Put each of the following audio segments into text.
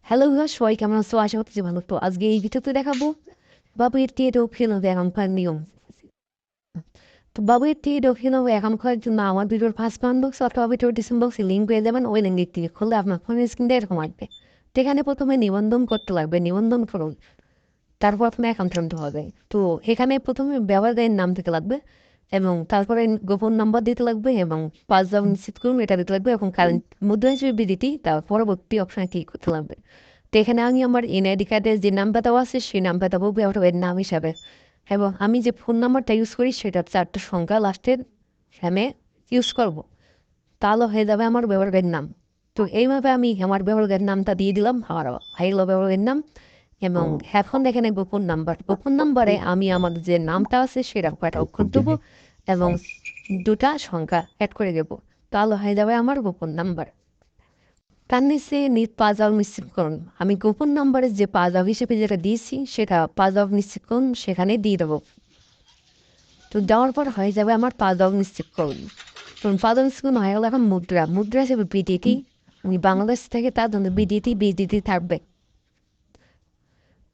Hello viewers, সবাই কেমন আছো? আশা করছি ভালো। তো আজকে এই ভিডিওতে দেখাবো বাবুয়ের টিকিট ও ফিল্ম এখনকার নিয়ম। তো বাবুয়ের টিকিট ও ফিল্ম এখনকার জন্য আমার ভিডিওর ফার্স্ট কমেন্ট বক্স অথবা ভিডিওর ডিসক্রিপশন বক্সে লিঙ্ক পেয়ে যাবেন। ওই লিঙ্কে ক্লিক করলে আপনার ফোনের স্ক্রিনটা এরকম আসবে। তো এখানে প্রথমে নিবন্ধন করতে লাগবে, নিবন্ধন করুন। তারপর আপনার অ্যাকাউন্ট আনতে হবে। তো এখানে প্রথমে ব্যবহারকারীর নাম দিতে লাগবে এবং তারপরে গোপন নাম্বার দিতে লাগবে এবং পাসওয়ার্ড নিশ্চিত করুন এটা দিতে লাগবে এবং কারেন্ট মুদ্রা হিসেবে বিডিটি তার পরবর্তী অপশানে ক্লিক করতে লাগবে। তো এখানে আমি আমার এনআইডি কার্ডের যে নাম্বারটা আছে সেই নাম্বারটা বলবো ব্যবহারকারীর নাম হিসাবে এবং আমি যে ফোন নাম্বারটা ইউজ করি সেটার 4টা সংখ্যা লাস্টের আমি ইউজ করব। তাহলে হয়ে যাবে আমার ব্যবহারকারীর নাম। তো এইভাবে আমি আমার ব্যবহারকারীর নামটা দিয়ে দিলাম, আমার ভাইয়ের ব্যবহারকারীর নাম এবং এখন এখানে গোপন নাম্বার, গোপন নাম্বারে আমি আমার যে নামটা আছে সেটা কয়টা অক্ষর দেবো এবং দুটা সংখ্যা অ্যাড করে দেবো। তাহলে হয়ে যাবে আমার গোপন নাম্বার। তার নিচে পাসওয়ার্ড নিশ্চিত করুন। আমি গোপন নাম্বারে যে পাসওয়ার্ড হিসেবে যেটা দিয়েছি সেটা পাসওয়ার্ড নিশ্চিত করুন সেখানে দিয়ে দেবো। তো দেওয়ার পর হয়ে যাবে আমার পাসওয়ার্ড নিশ্চিত করুন। তো পাসওয়ার্ড নিশ্চিত করুন হয়ে গেল। এখন মুদ্রা, মুদ্রা হিসেবে বিডিটি, আমি বাংলাদেশ থেকে তার জন্য বিডিটি থাকবে।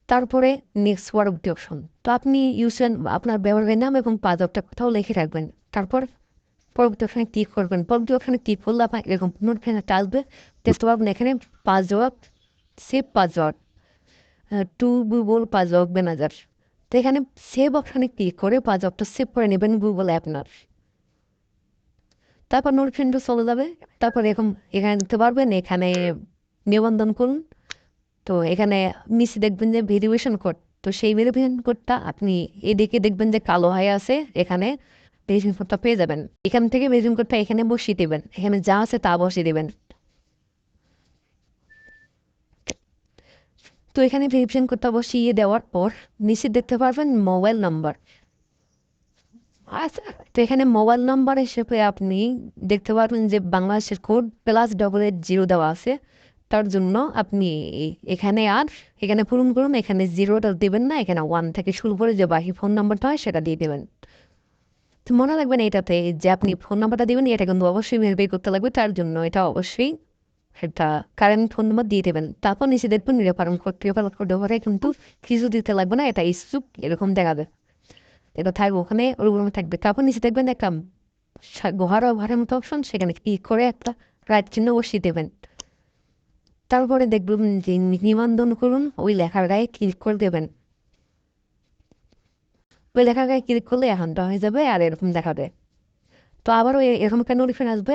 তারপরে নেক্সট পরবর্তী অপশন। তো আপনি ইউজেন আপনার ব্যবহারের নাম এবং পাসওয়ার্ডটা কোথাও লিখে রাখবেন। তারপর পরবর্তী অপশানে ক্লিক করবেন। পরবর্তী অপশানে ক্লিক করলে আপনার এরকম নোটিফিকেশন আসবে। দেখতে পাবেন এখানে password, save password, two Google password manager. তো এখানে সেভ অপশানে ক্লিক করে পাসওয়ার্ডটা সেভ করে নেবেন গুগল অ্যাপনার। তারপর নোটিফিকেশনটা চলে যাবে। তারপর এরকম এখানে দেখতে পারবেন এখানে নিবন্ধন করুন। তো এখানে নিচে দেখবেন যে ভেরিফিকেশন কোড। তো সেই ভেরিফিকেশন কোডটা আপনি এদিকে দেখবেন যে কালো হয়ে আছে, এখানে ভেরিফিকেশন কোডটা পেয়ে যাবেন। এখান থেকে ভেরিফিকেশন কোডটা এখানে বসিয়ে দেবেন, এখানে যা আছে তা বসিয়ে দেবেন। তো এখানে ভেরিফিকেশন কোডটা বসিয়ে দেওয়ার পর নিচে দেখতে পারবেন মোবাইল নাম্বার। আচ্ছা, তো এখানে মোবাইল নাম্বার হিসেবে আপনি দেখতে পারবেন যে বাংলাদেশের কোড +88 0 দেওয়া আছে। তার জন্য আপনি এখানে আর এখানে পূরণ করুন, এখানে জিরোটা দেবেন না, এখানে 1 থেকে শুরু করে যে বাকি ফোন নাম্বারটা হয় সেটা দিয়ে দেবেন। তো মনে রাখবেন এটাতে যে আপনি ফোন নাম্বারটা দেবেন এটা কিন্তু অবশ্যই ভেরিফাই করতে লাগবে, তার জন্য এটা অবশ্যই একটা কারেন্ট ফোন নাম্বার দিয়ে দেবেন। তারপর নিচে দেখবেন রেফারেন্স করতে পারে কিন্তু কিছু দিতে লাগবে না, এটা ইস্যু এরকম দেখাবে। এটা থাকবে ওখানে ওরকম থাকবে। তারপর নিচে দেখবেন একটা ঘরের মতো অপশন, সেখানে ক্লিক করে একটা রাইট চিহ্ন বসিয়ে দেবেন। তারপরে দেখবেন যে নিবন্ধন করুন, ওই লেখার গায়ে ক্লিক করে দেবেন। ওই লেখার গায়ে ক্লিক করলে এখনটা হয়ে যাবে আর এরকম দেখাবে। তো আবারও এরকম একটা নোটিফিকেশন আসবে।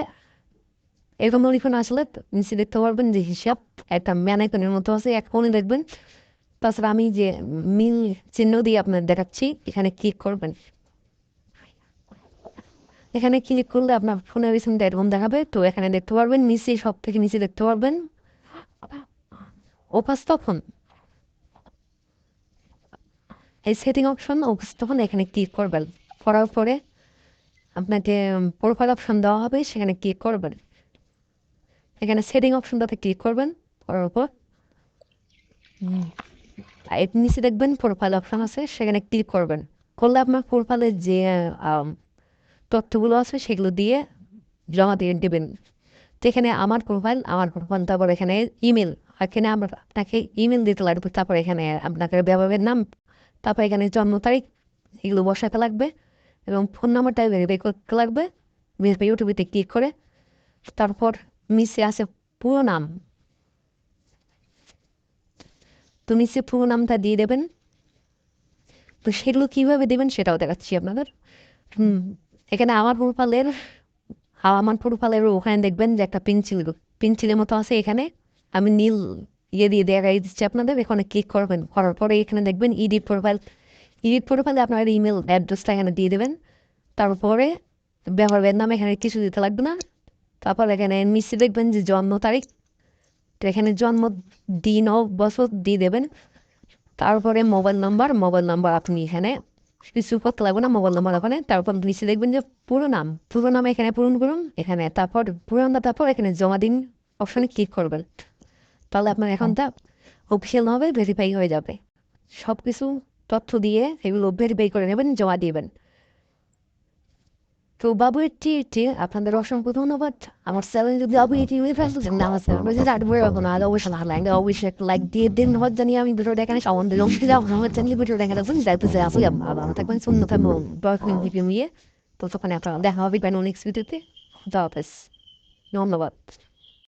এরকম নোটিফিকেশন আসলে নিচে দেখতে পারবেন যে হিসাব একটা ম্যানাইকনের মতো আছে, এখনই দেখবেন। তাছাড়া আমি যে মিল চিহ্ন দিয়ে আপনার দেখাচ্ছি, এখানে ক্লিক করবেন। এখানে ক্লিক করলে আপনার ফোনের পিছনটা এরকম দেখাবে। তো এখানে দেখতে পারবেন নিচে, সব থেকে নিচে দেখতে পারবেন উপস্থাপন, এই সেটিং অপশন উপস্থাপন, এখানে ক্লিক করবেন। করার পরে আপনাকে প্রোফাইল অপশন দেওয়া হবে, সেখানে ক্লিক করবেন। এখানে সেটিং অপশনটাতে ক্লিক করবেন। করার পর এর নিচে দেখবেন প্রোফাইল অপশন আছে, সেখানে ক্লিক করবেন। করলে আপনার প্রোফাইলের যে আম, তথ্যগুলো আছে সেগুলো দিয়ে জমা দিয়ে দেবেন। তো এখানে আমার প্রোফাইল তারপর এখানে ইমেল, এখানে আমরা আপনাকে ইমেল দিতে লাগবে। তারপর এখানে আপনাকে ব্যবহারের নাম, তারপর এখানে জন্ম তারিখ, এগুলো বসাতে লাগবে এবং ফোন নাম্বারটা ভেরিফাই করতে লাগবে। ভেরিফাই ইউটিউবিতে ক্লিক করে তারপর নিচে আছে পুরো নাম। তো নিচে পুরো নামটা দিয়ে দেবেন। তো সেগুলো কীভাবে দেবেন সেটাও দেখাচ্ছি আপনাদের। হুম, এখানে আমার প্রোফাইলের ওখানে দেখবেন যে একটা পেন্সিলের মতো আছে, এখানে আমি নীল দিয়ে দেখাই দিচ্ছি আপনাদের। এখানে ক্লিক করবেন, করার পরে এখানে দেখবেন এডিট প্রোফাইলে আপনার ইমেল অ্যাড্রেসটা এখানে দিয়ে দেবেন। তারপরে ব্যবহারের নাম এখানে কিছু দিতে লাগবে না। তারপর এখানে নিচে দেখবেন যে জন্ম তারিখ, তো এখানে জন্ম দিন ও বছর দিয়ে দেবেন। তারপরে মোবাইল নাম্বার আপনি এখানে কিছু করতে লাগবে না, মোবাইল নাম্বার ওখানে। তারপর নিচে দেখবেন যে পুরো নাম এখানে পূরণ করুন, এখানে তারপর পুরোনটা, তারপর এখানে জমা দিন অপশনে ক্লিক করবেন। তাহলে আপনার অ্যাকাউন্টটা অফিসিয়াল হবে, ভেরিফাই হয়ে যাবে। সব কিছু তথ্য দিয়ে এগুলো ভেরিফাই করে নেবেন, জমা দিবেন। তো বাবু এটি আপনাদের অসংখ্য ধন্যবাদ আমার চ্যানেল যদি বাবু এটি ফেলতেছেন না আমার চ্যানেল যদি আটবই রাখুন আর অবশ্যই ভালো লাগলে অবশ্যই একটা লাইক দিয়ে দিন হচ্ছে জানি আমি ভিডিও দেখানে আমাদের অংশে যাও আমার চ্যানেলে ভিডিও দেখা যাচ্ছেন যাইতে চাই আসলে ভালো থাকবেন সুন্দর থাকবেন দরকার ভিডিও নিয়ে তো তখন আপনার দেখা হবে কেন নেক্সট ভিডিওতে ধন্যবাদ